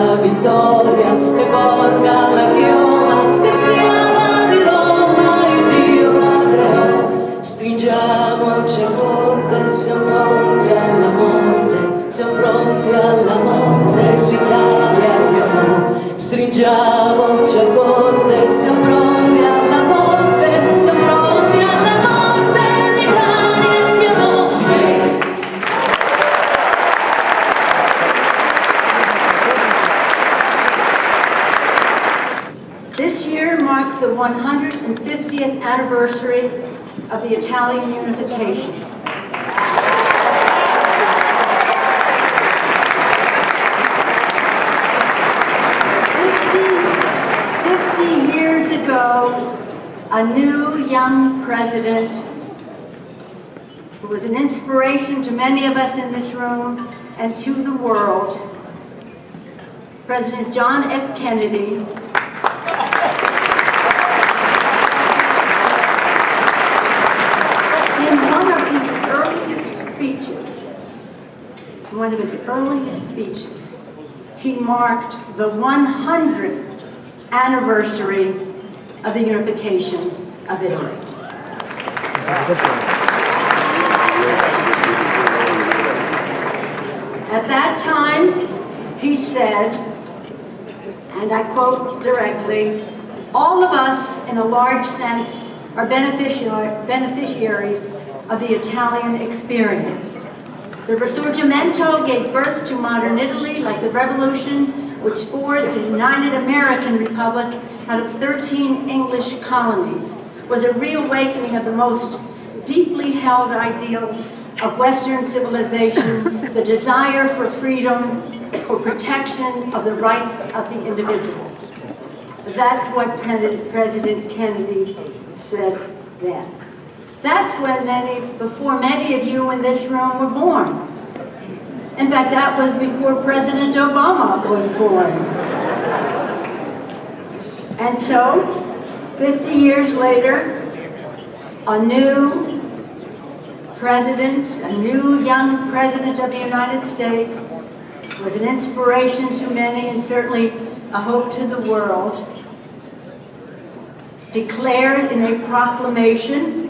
la vittoria e porga la chioma che si ama di Roma, il Dio la creò. Stringiamoci a corte, siamo pronti alla morte, siamo pronti alla morte, l'Italia chiamò. Stringiamoci a corte, siamo pronti alla morte, siamo pronti alla morte, l'Italia chiamò. Sì. This year marks the 150th anniversary of the Italian unification. Years ago, a new young president who was an inspiration to many of us in this room and to the world, President John F. Kennedy, in one of his earliest speeches, he marked the 100th anniversary of the unification of Italy. At that time, he said, and I quote directly, "All of us, in a large sense, are beneficiaries of the Italian experience. The Risorgimento gave birth to modern Italy, like the Revolution, which forged a united American republic out of 13 English colonies, was a reawakening of the most deeply held ideals of Western civilization, the desire for freedom, for protection of the rights of the individual." That's what President Kennedy said then. That's when before many of you in this room were born. In fact, that was before President Obama was born. And so, 50 years later, a new president, a new young president of the United States, was an inspiration to many and certainly a hope to the world, declared in a proclamation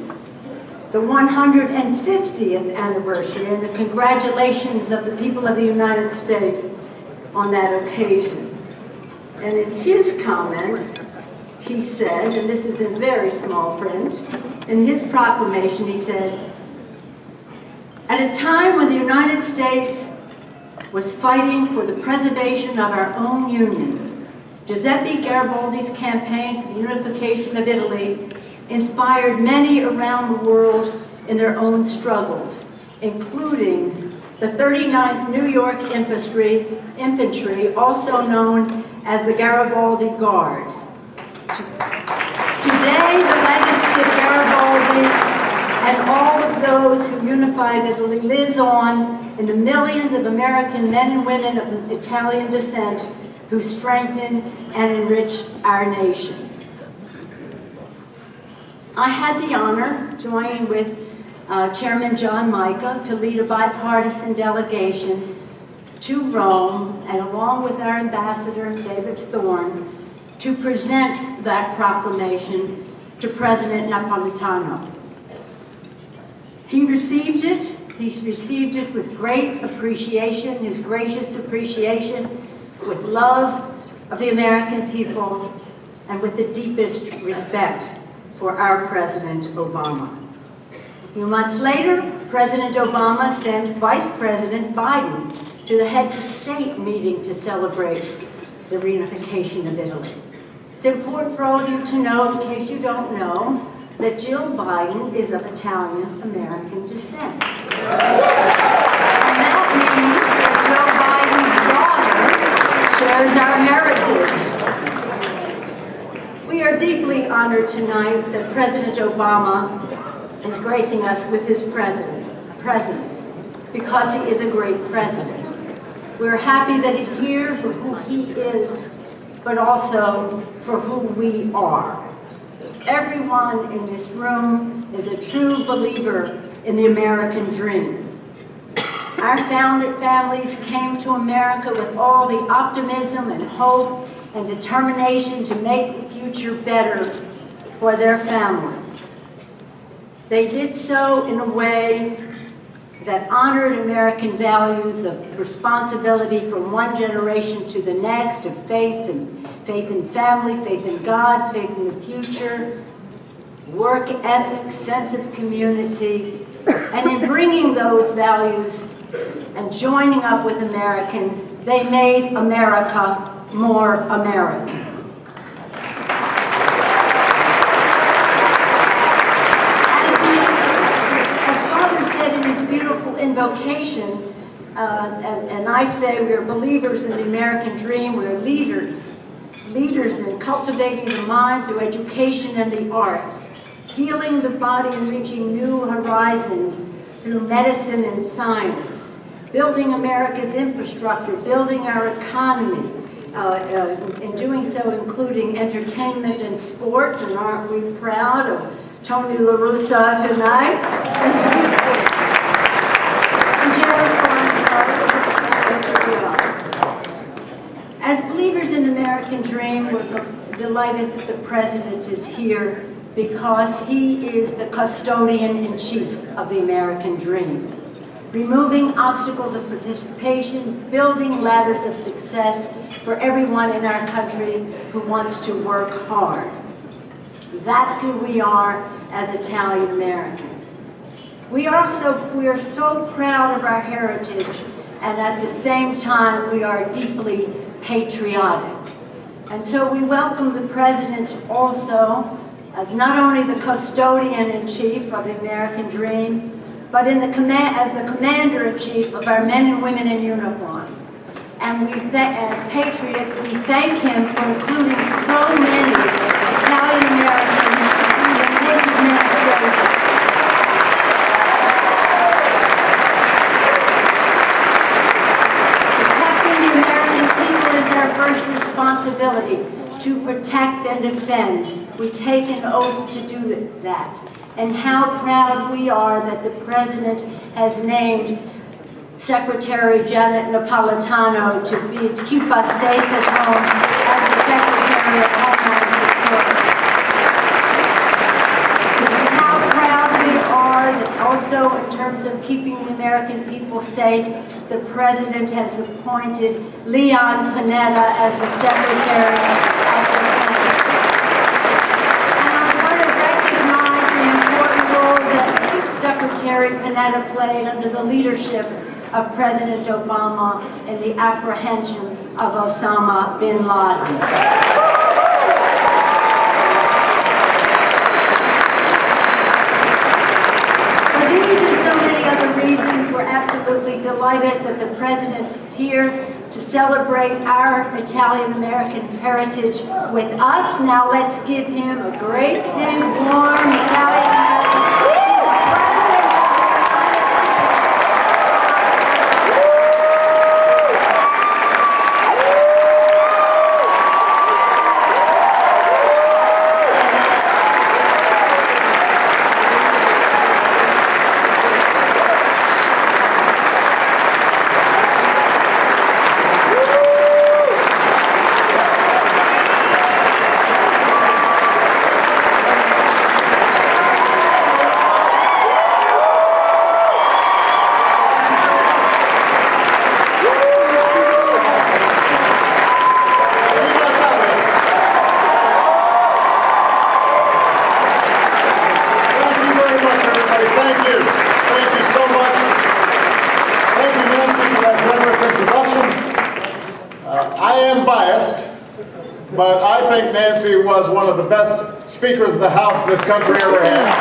the 150th anniversary, and the congratulations of the people of the United States on that occasion. And in his comments, he said, and this is in very small print, in his proclamation he said, "At a time when the United States was fighting for the preservation of our own union, Giuseppe Garibaldi's campaign for the unification of Italy inspired many around the world in their own struggles, including the 39th New York Infantry, also known as the Garibaldi Guard. Today, the legacy of Garibaldi and all of those who unified Italy lives on in the millions of American men and women of Italian descent who strengthen and enrich our nation." I had the honor, joining with Chairman John Mica, to lead a bipartisan delegation to Rome, and along with our ambassador, David Thorne, to present that proclamation to President Napolitano. He received it with great appreciation, his gracious appreciation, with love of the American people, and with the deepest respect for our President Obama. A few months later, President Obama sent Vice President Biden to the heads of state meeting to celebrate the reunification of Italy. It's important for all of you to know, in case you don't know, that Jill Biden is of Italian-American descent. And that means that Joe Biden's daughter shares our heritage. We are deeply honored tonight that President Obama is gracing us with his presence because he is a great president. We're happy that he's here for who he is, but also for who we are. Everyone in this room is a true believer in the American dream. Our founded families came to America with all the optimism and hope and determination to make the future better for their families. They did so in a way that honored American values of responsibility from one generation to the next, of faith in family, faith in God, faith in the future, work ethic, sense of community, and in bringing those values and joining up with Americans, they made America more American. As Father said in his beautiful invocation, and I say we're believers in the American dream, we're leaders in cultivating the mind through education and the arts, healing the body and reaching new horizons through medicine and science, building America's infrastructure, building our economy, in doing so including entertainment and sports, and aren't we proud of Tony La Russa tonight? As believers in the American dream, we're delighted that the President is here because he is the custodian-in-chief of the American dream, removing obstacles of participation, building ladders of success for everyone in our country who wants to work hard. That's who we are as Italian Americans. We are so proud of our heritage, and at the same time, we are deeply patriotic. And so we welcome the President also as not only the custodian-in-chief of the American dream, but as the commander-in-chief of our men and women in uniform. And as patriots, we thank him for including so many Italian Americans in his administration. Protecting the American people is our first responsibility, to protect and defend. We take an oath to do that. And how proud we are that the President has named Secretary Janet Napolitano to keep us safe at home as the Secretary of Homeland Security. And how proud we are that also in terms of keeping the American people safe, the President has appointed Leon Panetta as the Secretary of Defense. Secretary Panetta played under the leadership of President Obama in the apprehension of Osama bin Laden. For these and so many other reasons, we're absolutely delighted that the President is here to celebrate our Italian-American heritage with us. Now let's give him a great big warm Italian-American. But I think Nancy was one of the best speakers of the House this country ever had.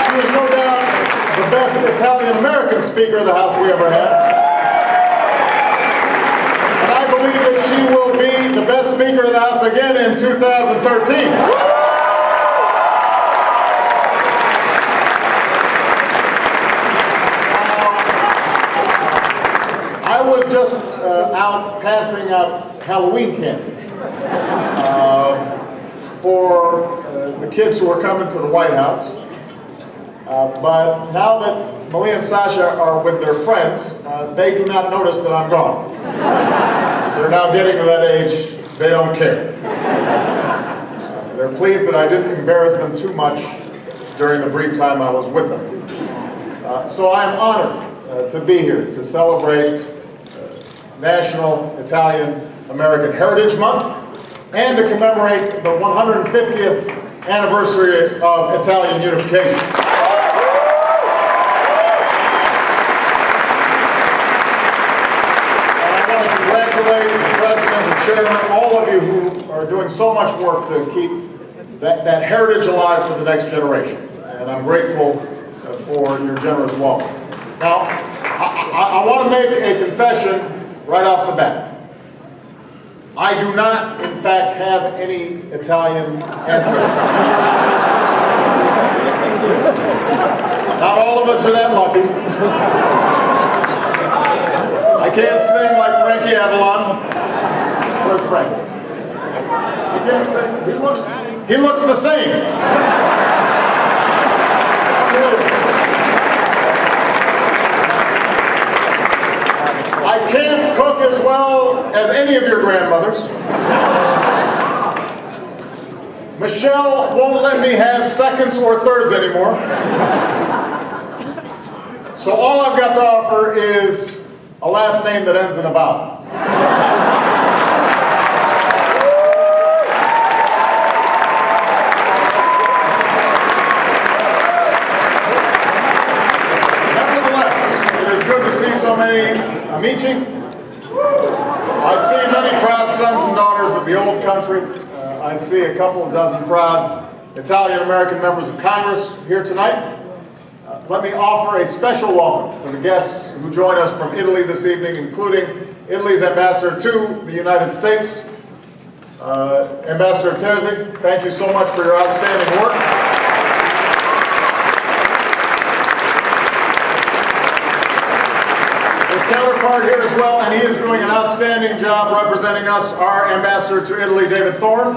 She was no doubt the best Italian-American speaker of the House we ever had. And I believe that she will be the best speaker of the House again in 2013. I was just out passing out Halloween candy for the kids who are coming to the White House. But now that Malia and Sasha are with their friends, they do not notice that I'm gone. They're now getting to that age, they don't care. They're pleased that I didn't embarrass them too much during the brief time I was with them. So I am honored to be here to celebrate National Italian American Heritage Month and to commemorate the 150th anniversary of Italian unification. The President, the Chairman, all of you who are doing so much work to keep that heritage alive for the next generation. And I'm grateful for your generous welcome. Now, I want to make a confession right off the bat. I do not, in fact, have any Italian ancestry. Not all of us are that lucky. I can't sing like Frankie Avalon. Where's Frank? I can't sing. He looks the same. I can't cook as well as any of your grandmothers. Michelle won't let me have seconds or thirds anymore. So all I've got to offer is a last name that ends in a vowel. Nevertheless, it is good to see so many amici. I see many proud sons and daughters of the old country. I see a couple of dozen proud Italian-American members of Congress here tonight. Let me offer a special welcome to the guests who join us from Italy this evening, including Italy's ambassador to the United States, Ambassador Terzi. Thank you so much for your outstanding work. His counterpart here as well, and he is doing an outstanding job representing us, our ambassador to Italy, David Thorne.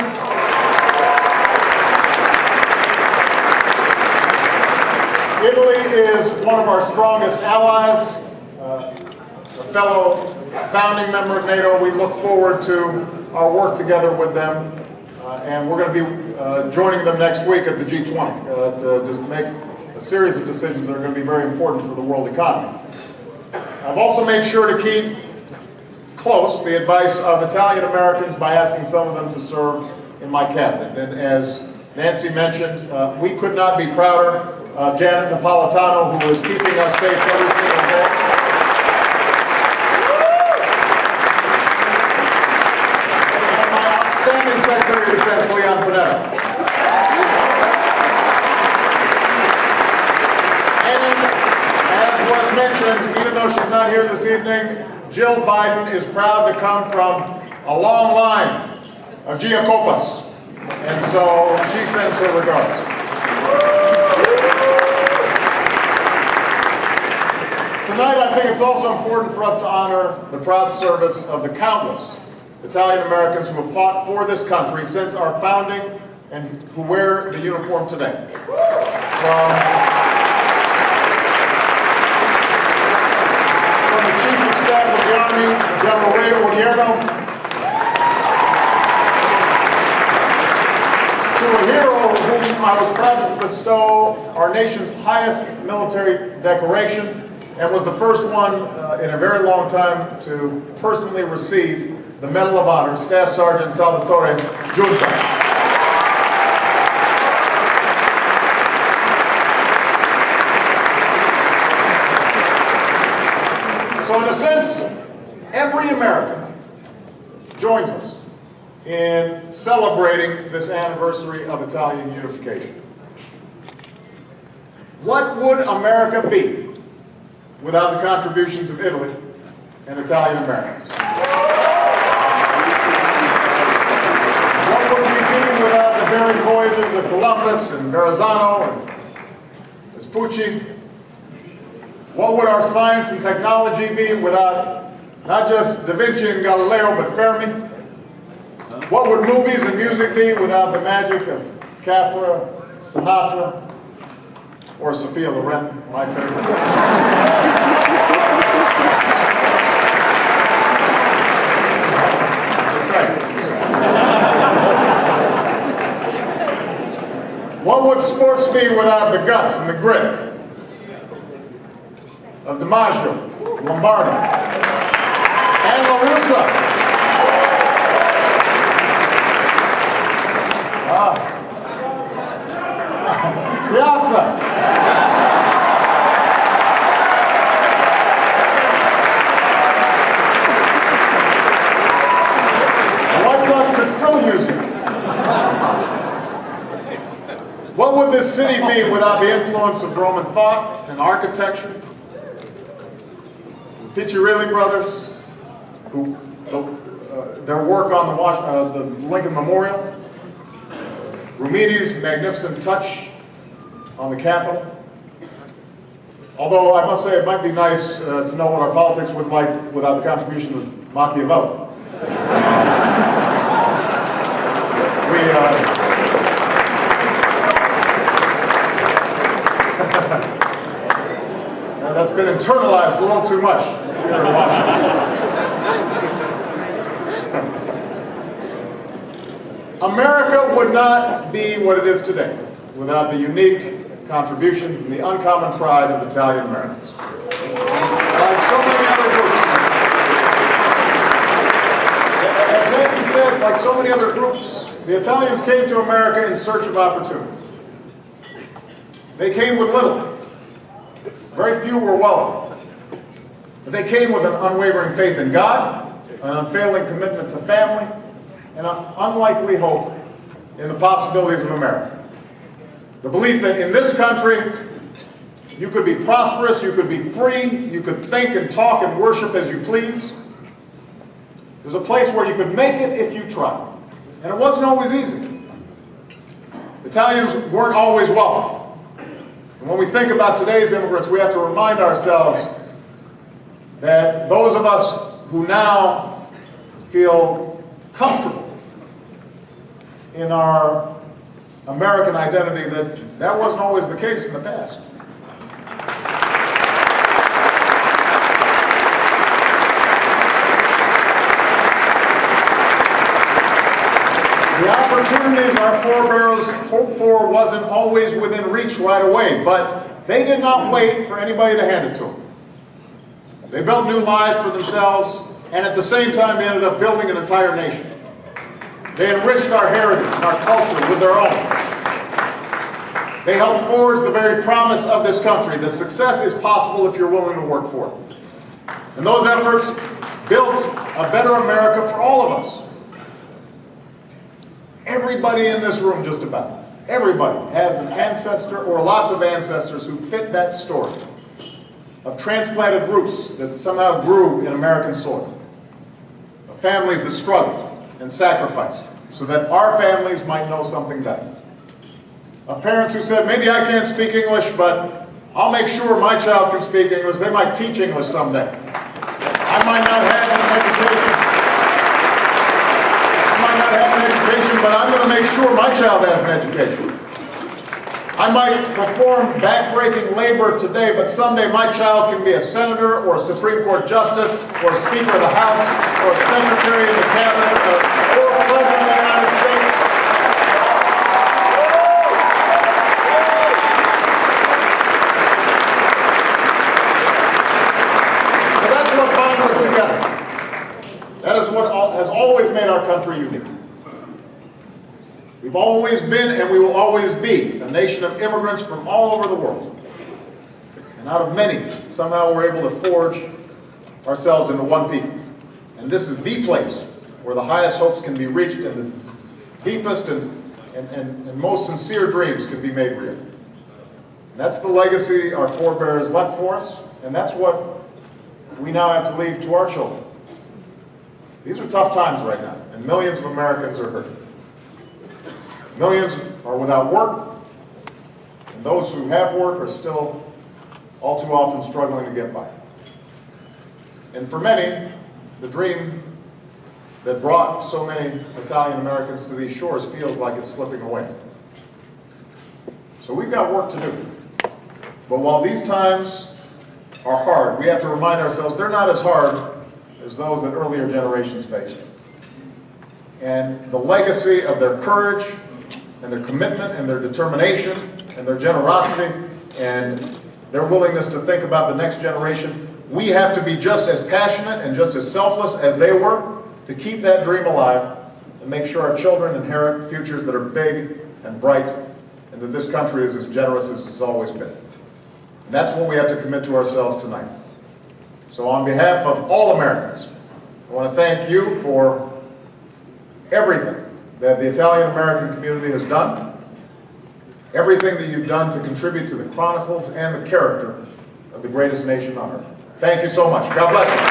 Italy is one of our strongest allies, a fellow founding member of NATO. We look forward to our work together with them, and we're going to be joining them next week at the G20 to just make a series of decisions that are going to be very important for the world economy. I've also made sure to keep close the advice of Italian Americans by asking some of them to serve in my cabinet. And as Nancy mentioned, we could not be prouder of Janet Napolitano, who is keeping us safe every single day. And my outstanding Secretary of Defense, Leon Panetta. And as was mentioned, even though she's not here this evening, Jill Biden is proud to come from a long line of Giacopas. And so she sends her regards. Tonight, I think it's also important for us to honor the proud service of the countless Italian Americans who have fought for this country since our founding and who wear the uniform today. From the Chief of Staff of the Army, General Ray Odierno, to a hero whom I was proud to bestow our nation's highest military decoration, and was the first one in a very long time to personally receive the Medal of Honor, Staff Sergeant Salvatore Giunta. So in a sense, every American joins us in celebrating this anniversary of Italian unification. What would America be without the contributions of Italy and Italian Americans? What would we be without the daring voyages of Columbus and Verrazano and Vespucci? What would our science and technology be without not just Da Vinci and Galileo, but Fermi? What would movies and music be without the magic of Capra, Sinatra? or Sophia Loren, my favorite. Just saying. What would sports be without the guts and the grit of DiMaggio, Lombardi, and La Russa? Piazza. The White Sox could still use you. What would this city be without the influence of Roman thought and architecture? Piccirilli brothers, who their work on the Lincoln Memorial, Rumidi's magnificent touch on the Capitol. Although I must say it might be nice to know what our politics would like without the contribution of Machiavelli. That's been internalized a little too much here in Washington. America would not be what it is today without the unique contributions and the uncommon pride of Italian Americans. Like so many other groups, as Nancy said, like so many other groups, the Italians came to America in search of opportunity. They came with little. Very few were wealthy. But they came with an unwavering faith in God, an unfailing commitment to family, and an unlikely hope in the possibilities of America. The belief that in this country, you could be prosperous, you could be free, you could think and talk and worship as you please. There's a place where you could make it if you tried. And it wasn't always easy. Italians weren't always welcome. And when we think about today's immigrants, we have to remind ourselves that those of us who now feel comfortable in our American identity, that wasn't always the case in the past. The opportunities our forebears hoped for wasn't always within reach right away, but they did not wait for anybody to hand it to them. They built new lives for themselves, and at the same time they ended up building an entire nation. They enriched our heritage and our culture with their own. They helped forge the very promise of this country, that success is possible if you're willing to work for it. And those efforts built a better America for all of us. Everybody in this room, just about, everybody has an ancestor or lots of ancestors who fit that story of transplanted roots that somehow grew in American soil, of families that struggled and sacrificed so that our families might know something better, of parents who said, maybe I can't speak English, but I'll make sure my child can speak English. They might teach English someday. I might not have an education. But I'm going to make sure my child has an education. I might perform backbreaking labor today, but someday my child can be a senator or a Supreme Court justice or a Speaker of the House or a Secretary of the Cabinet or a President of the United States. So that's what binds us together. That is what has always made our country unique. We've always been and we will always be a nation of immigrants from all over the world. And out of many, somehow we're able to forge ourselves into one people. And this is the place where the highest hopes can be reached and the deepest and most sincere dreams can be made real. And that's the legacy our forebears left for us, and that's what we now have to leave to our children. These are tough times right now, and millions of Americans are hurting. Millions are without work, and those who have work are still all too often struggling to get by. And for many, the dream that brought so many Italian Americans to these shores feels like it's slipping away. So we've got work to do. But while these times are hard, we have to remind ourselves they're not as hard as those that earlier generations faced. And the legacy of their courage and their commitment and their determination and their generosity and their willingness to think about the next generation, we have to be just as passionate and just as selfless as they were to keep that dream alive and make sure our children inherit futures that are big and bright and that this country is as generous as it's always been. And that's what we have to commit to ourselves tonight. So on behalf of all Americans, I want to thank you for everything that the Italian-American community has done, everything that you've done to contribute to the chronicles and the character of the greatest nation on earth. Thank you so much. God bless you.